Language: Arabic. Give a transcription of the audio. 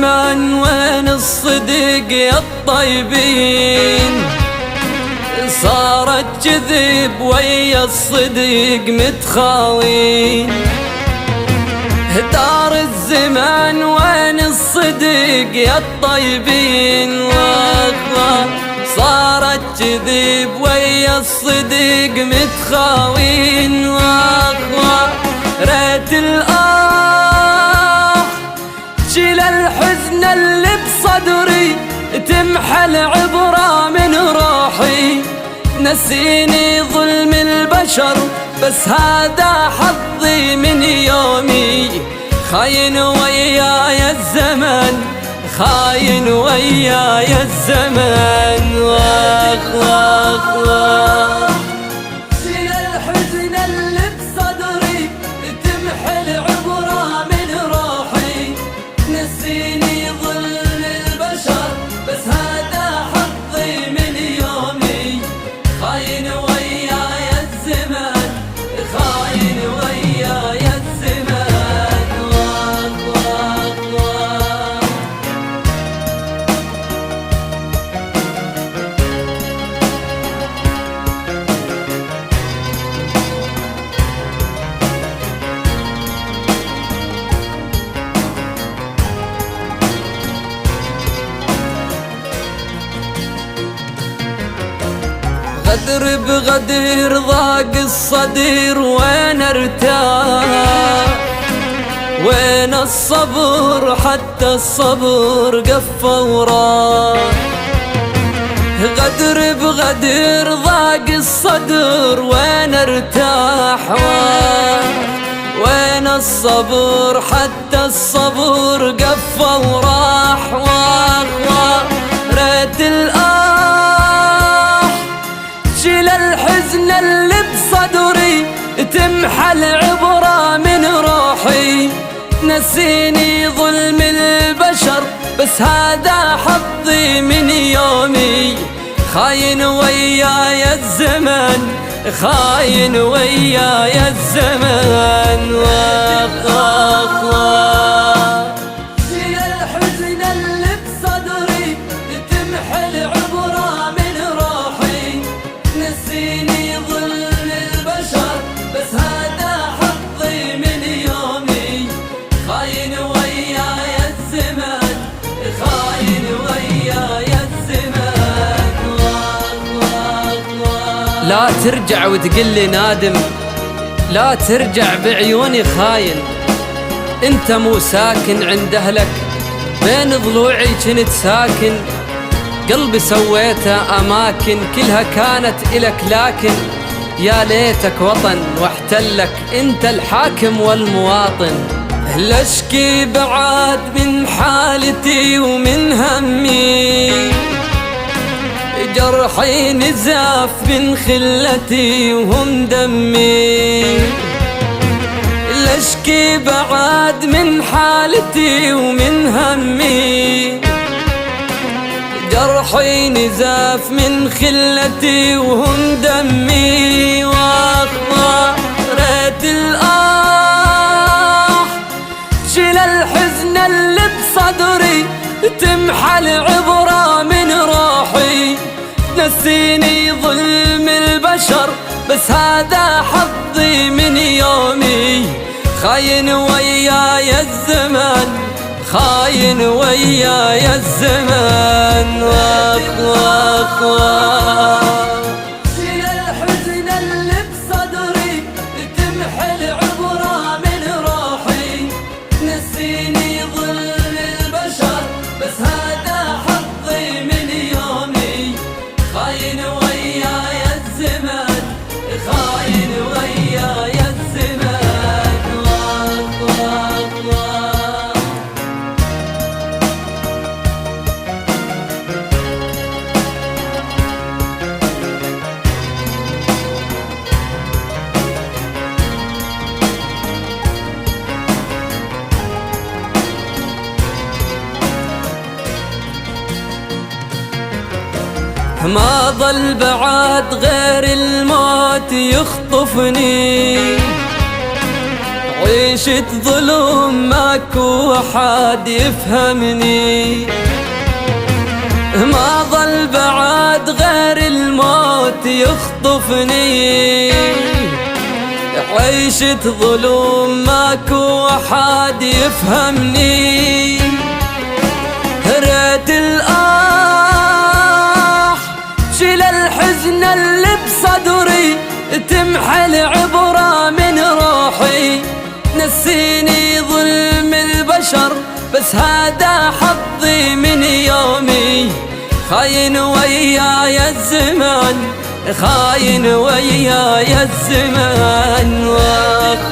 الزمان وين الصدق يا الطيبين؟ صارت كذب ويا الصدق متخاوين. دار الزمان وين الصدق يا الطيبين؟ والله صارت كذب ويا الصدق متخاوين. والله ريت الآه تشيل الحزن اللي بصدري، تمحى العبرة من روحي. نسيني ظلم البشر بس هذا حظي من يومي. خاين وياي الزمن، خاين وياي الزمن. واخ واخ واخ شيل الحزن اللي بصدري، تمحي العبرة من روحي. نسيني ظلم البشر بس هذا حظي من يومي. خاين وياي الزمن، خاين وياي الزمن. واخ واخ واخ غدر بغدر ضاق الصدر، وين ارتاح؟ وين الصبر؟ حتى الصبر قف وراح. غدر بغدر ضاق الصدر، وين ارتاح؟ وين الصبر؟ حتى الصبر قف وراح. ريت الآه تشيل الحزن اللي بصدري، تمحى العبرة من روحي. نسيني ظلم البشر بس هذا حظي من يومي. خاين وياي الزمن، خاين وياي الزمن. واخ واخ واخ شيل الحزن اللي بصدري، تمحي العبرة من روحي. نسيني ظلم البشر بس هذا حظي من يومي. خاين وياي الزمن، خاين وياي الزمن. واخ واخ واخ لا ترجع وتقلي نادم، لا ترجع بعيوني خاين. انت مو ساكن عند اهلك، بين ضلوعي كنت ساكن. قلبي سويته اماكن كلها كانت الك، لكن يا ليتك وطن واحتلك انت الحاكم والمواطن. لاشكي بعد من حالتي ومن همي، جرحي نزاف من خلتي وهم دمي. لاشكي بعد من حالتي ومن همي، جرحي نزاف من خلتي وهم دمي. ريت الآه تشيل الحزن اللي بصدري، تمحى العبرة من روحي. نسيني ظلم البشر بس هذا حظي من يومي. خاين وياي الزمن، خاين وياي الزمن. واخ واخ واخ شيل الحزن اللي بصدري، تمحي العبرة من روحي. نسيني ظلم البشر بس هذا حظي من يومي. خاين وياي الزمن، خاين وياي الزمن. واخ واخ واخ ما ظل بعد غير الموت يخطفني. عيشة ظلم ماكو أحد يفهمني، ما ظل بعد غير الموت يخطفني. عيشة ظلم ماكو أحد يفهمني، ريت الآه شيل الحزن اللي بصدري، تمحى العبرة من روحي. نسيني ظلم البشر بس هذا حظي من يومي. خاين وياي الزمان، خاين وياي الزمان. واخ